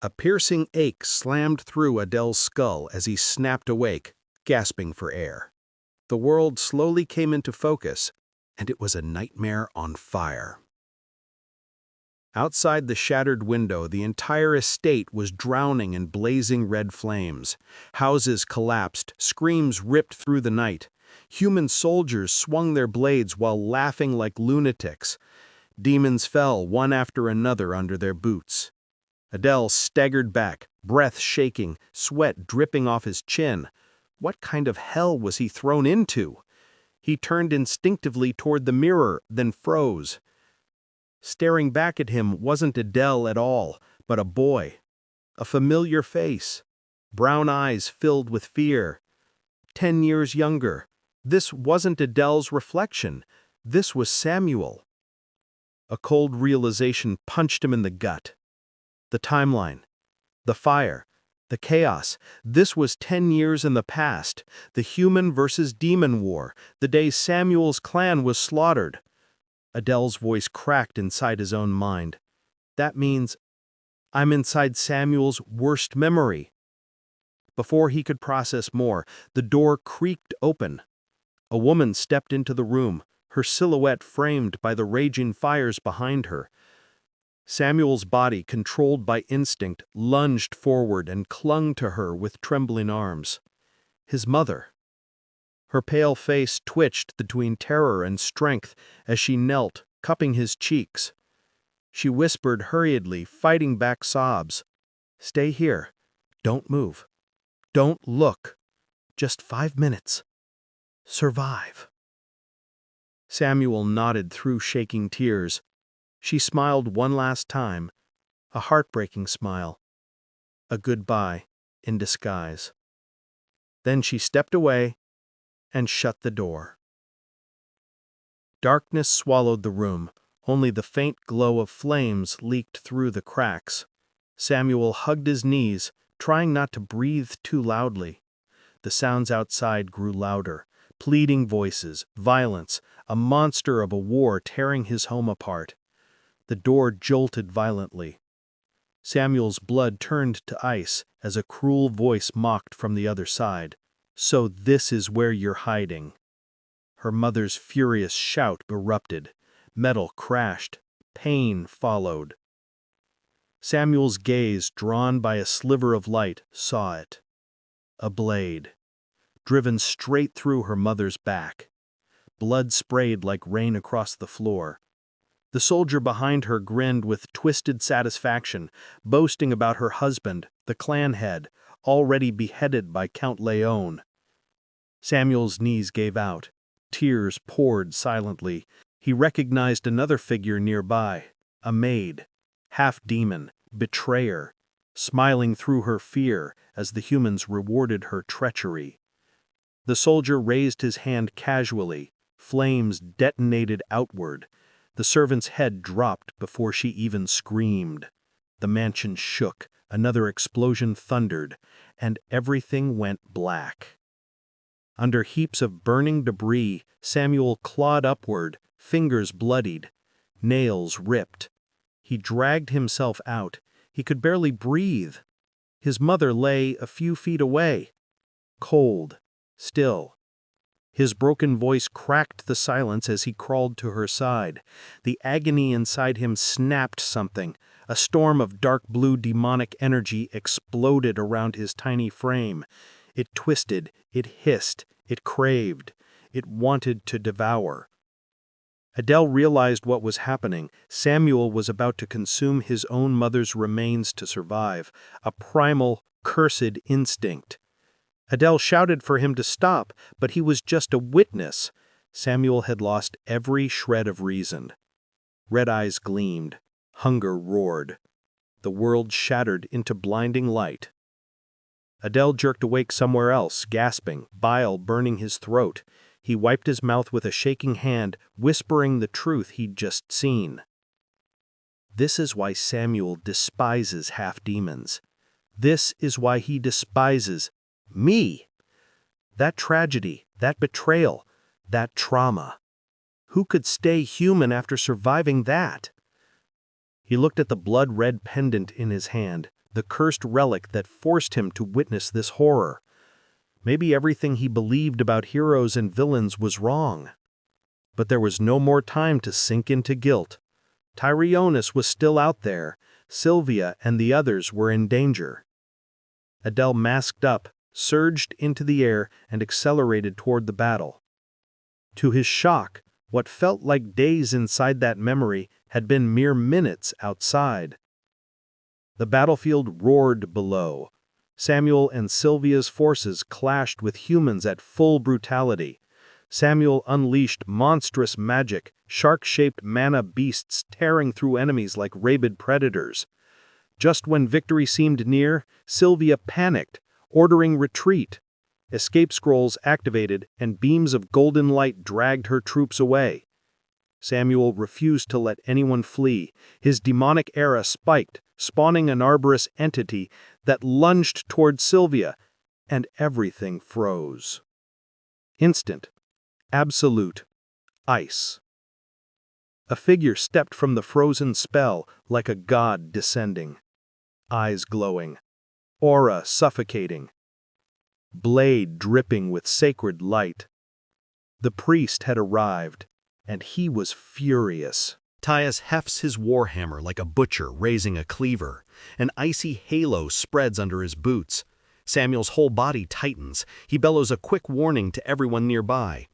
A piercing ache slammed through Adele's skull as he snapped awake, gasping for air. The world slowly came into focus, and it was a nightmare on fire. Outside the shattered window, the entire estate was drowning in blazing red flames. Houses collapsed, screams ripped through the night. Human soldiers swung their blades while laughing like lunatics. Demons fell one after another under their boots. Adele staggered back, breath shaking, sweat dripping off his chin. What kind of hell was he thrown into? He turned instinctively toward the mirror, then froze. Staring back at him wasn't Adele at all, but a boy. A familiar face. Brown eyes filled with fear. 10 years younger. This wasn't Adele's reflection. This was Samuel. A cold realization punched him in the gut. The timeline. The fire. The chaos. This was 10 years in the past. The human versus demon war. The day Samuel's clan was slaughtered. Adele's voice cracked inside his own mind. That means I'm inside Samuel's worst memory. Before he could process more, the door creaked open. A woman stepped into the room, her silhouette framed by the raging fires behind her. Samuel's body, controlled by instinct, lunged forward and clung to her with trembling arms. His mother. Her pale face twitched between terror and strength as she knelt, cupping his cheeks. She whispered hurriedly, fighting back sobs. "Stay here. Don't move. Don't look. Just 5 minutes. Survive." Samuel nodded through shaking tears. She smiled one last time, a heartbreaking smile. A goodbye in disguise. Then she stepped away and shut the door. Darkness swallowed the room. Only the faint glow of flames leaked through the cracks. Samuel hugged his knees, trying not to breathe too loudly. The sounds outside grew louder. Pleading voices, violence, a monster of a war tearing his home apart. The door jolted violently. Samuel's blood turned to ice as a cruel voice mocked from the other side. "So this is where you're hiding." Her mother's furious shout erupted. Metal crashed. Pain followed. Samuel's gaze, drawn by a sliver of light, saw it. A blade. Driven straight through her mother's back. Blood sprayed like rain across the floor. The soldier behind her grinned with twisted satisfaction, boasting about her husband, the clan head, already beheaded by Count Leon. Samuel's knees gave out. Tears poured silently. He recognized another figure nearby, a maid, half-demon, betrayer, smiling through her fear as the humans rewarded her treachery. The soldier raised his hand casually. Flames detonated outward. The servant's head dropped before she even screamed. The mansion shook, another explosion thundered, and everything went black. Under heaps of burning debris, Samuel clawed upward, fingers bloodied, nails ripped. He dragged himself out. He could barely breathe. His mother lay a few feet away, cold, still. His broken voice cracked the silence as he crawled to her side. The agony inside him snapped something. A storm of dark blue demonic energy exploded around his tiny frame. It twisted, it hissed, it craved, it wanted to devour. Adele realized what was happening. Samuel was about to consume his own mother's remains to survive, a primal, cursed instinct. Adele shouted for him to stop, but he was just a witness. Samuel had lost every shred of reason. Red eyes gleamed. Hunger roared. The world shattered into blinding light. Adele jerked awake somewhere else, gasping, bile burning his throat. He wiped his mouth with a shaking hand, whispering the truth he'd just seen. This is why Samuel despises half-demons. This is why he despises me. That tragedy, that betrayal, that trauma. Who could stay human after surviving that? He looked at the blood-red pendant in his hand, the cursed relic that forced him to witness this horror. Maybe everything he believed about heroes and villains was wrong. But there was no more time to sink into guilt. Tyrionis was still out there. Sylvia and the others were in danger. Adele masked up, surged into the air, and accelerated toward the battle. To his shock, what felt like days inside that memory had been mere minutes outside. The battlefield roared below. Samuel and Sylvia's forces clashed with humans at full brutality. Samuel unleashed monstrous magic, shark-shaped mana beasts tearing through enemies like rabid predators. Just when victory seemed near, Sylvia panicked, ordering retreat. Escape scrolls activated, and beams of golden light dragged her troops away. Samuel refused to let anyone flee. His demonic aura spiked, spawning an arborous entity that lunged toward Sylvia, and everything froze. Instant. Absolute. Ice. A figure stepped from the frozen spell like a god descending. Eyes glowing. Aura suffocating. Blade dripping with sacred light. The priest had arrived, and he was furious. Tyus hefts his warhammer like a butcher raising a cleaver. An icy halo spreads under his boots. Samuel's whole body tightens. He bellows a quick warning to everyone nearby.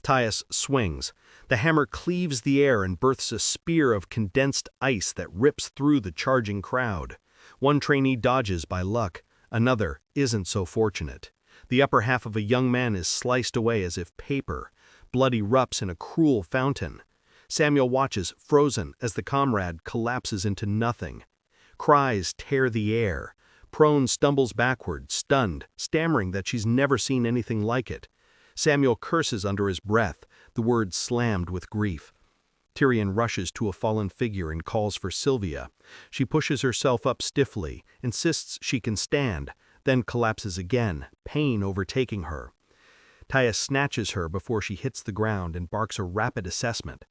Tyus swings. The hammer cleaves the air and births a spear of condensed ice that rips through the charging crowd. One trainee dodges by luck. Another isn't so fortunate. The upper half of a young man is sliced away as if paper. Blood erupts in a cruel fountain. Samuel watches, frozen, as the comrade collapses into nothing. Cries tear the air. Prone stumbles backward, stunned, stammering that she's never seen anything like it. Samuel curses under his breath, the words slammed with grief. Tyrion rushes to a fallen figure and calls for Sylvia. She pushes herself up stiffly, insists she can stand, then collapses again, pain overtaking her. Tyus snatches her before she hits the ground and barks a rapid assessment.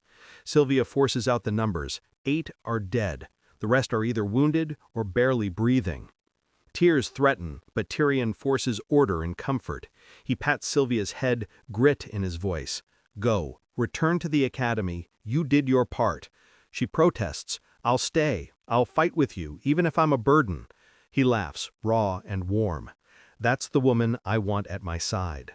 Sylvia forces out the numbers. 8 are dead. The rest are either wounded or barely breathing. Tears threaten, but Tyrion forces order and comfort. He pats Sylvia's head, grit in his voice. Go, return to the academy. You did your part. She protests. I'll stay. I'll fight with you, even if I'm a burden. He laughs, raw and warm. That's the woman I want at my side.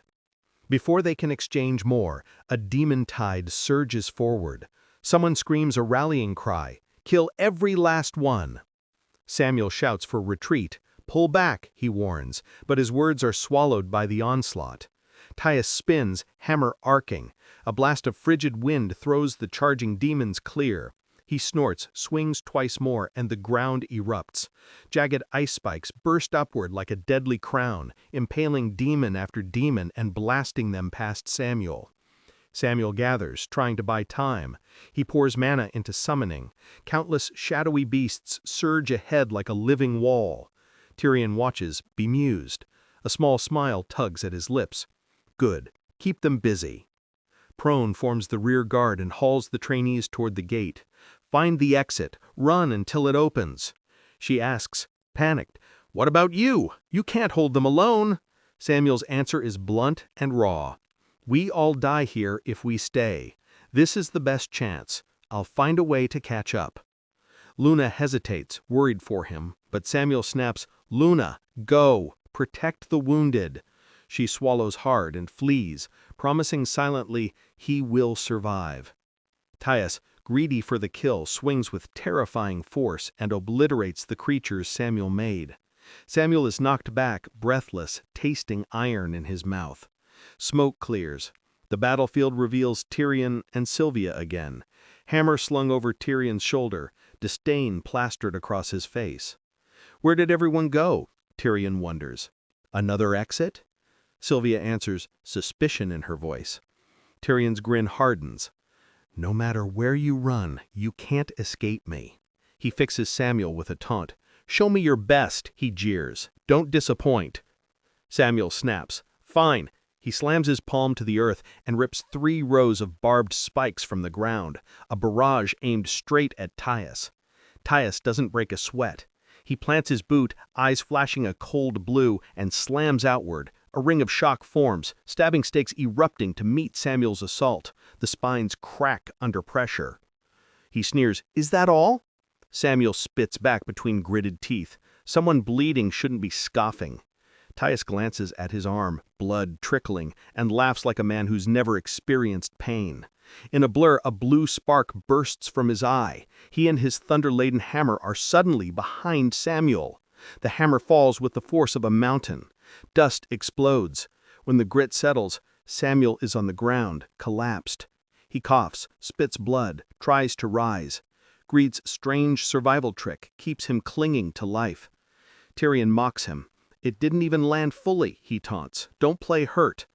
Before they can exchange more, a demon tide surges forward. Someone screams a rallying cry. Kill every last one. Samuel shouts for retreat. Pull back, he warns, but his words are swallowed by the onslaught. Tyus spins, hammer arcing. A blast of frigid wind throws the charging demons clear. He snorts, swings twice more, and the ground erupts. Jagged ice spikes burst upward like a deadly crown, impaling demon after demon and blasting them past Samuel. Samuel gathers, trying to buy time. He pours mana into summoning. Countless shadowy beasts surge ahead like a living wall. Tyrion watches, bemused. A small smile tugs at his lips. Good. Keep them busy. Prone forms the rear guard and hauls the trainees toward the gate. Find the exit. Run until it opens. She asks, panicked, What about you? You can't hold them alone. Samuel's answer is blunt and raw. We all die here if we stay. This is the best chance. I'll find a way to catch up. Luna hesitates, worried for him, but Samuel snaps, Luna, go, protect the wounded. She swallows hard and flees, promising silently he will survive. Tyus, greedy for the kill, swings with terrifying force and obliterates the creatures Samuel made. Samuel is knocked back, breathless, tasting iron in his mouth. Smoke clears. The battlefield reveals Tyrion and Sylvia again. Hammer slung over Tyrion's shoulder, disdain plastered across his face. Where did everyone go? Tyrion wonders. Another exit? Sylvia answers, suspicion in her voice. Tyrion's grin hardens. No matter where you run, you can't escape me. He fixes Samuel with a taunt. Show me your best, he jeers. Don't disappoint. Samuel snaps. Fine. He slams his palm to the earth and rips 3 rows of barbed spikes from the ground, a barrage aimed straight at Tyus. Tyus doesn't break a sweat. He plants his boot, eyes flashing a cold blue, and slams outward. A ring of shock forms, stabbing stakes erupting to meet Samuel's assault. The spines crack under pressure. He sneers, "Is that all?" Samuel spits back between gritted teeth. Someone bleeding shouldn't be scoffing. Tyus glances at his arm, blood trickling, and laughs like a man who's never experienced pain. In a blur, a blue spark bursts from his eye. He and his thunder-laden hammer are suddenly behind Samuel. The hammer falls with the force of a mountain. Dust explodes. When the grit settles, Samuel is on the ground, collapsed. He coughs, spits blood, tries to rise. Greed's strange survival trick keeps him clinging to life. Tyrion mocks him. "It didn't even land fully," he taunts. "Don't play hurt."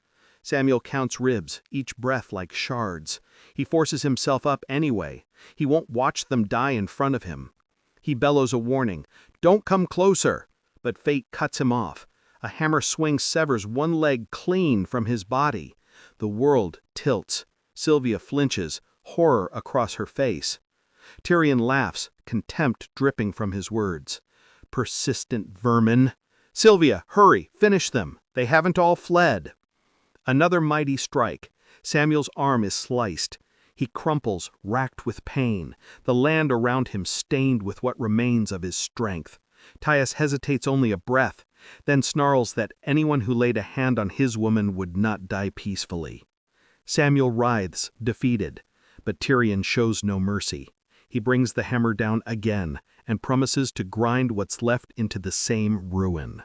Samuel counts ribs, each breath like shards. He forces himself up anyway. He won't watch them die in front of him. He bellows a warning, "Don't come closer!" But fate cuts him off. A hammer swing severs one leg clean from his body. The world tilts. Sylvia flinches, horror across her face. Tyrion laughs, contempt dripping from his words. "Persistent vermin! Sylvia, hurry, finish them! They haven't all fled!" Another mighty strike. Samuel's arm is sliced. He crumples, racked with pain, the land around him stained with what remains of his strength. Tyus hesitates only a breath, then snarls that anyone who laid a hand on his woman would not die peacefully. Samuel writhes, defeated, but Tyrion shows no mercy. He brings the hammer down again and promises to grind what's left into the same ruin.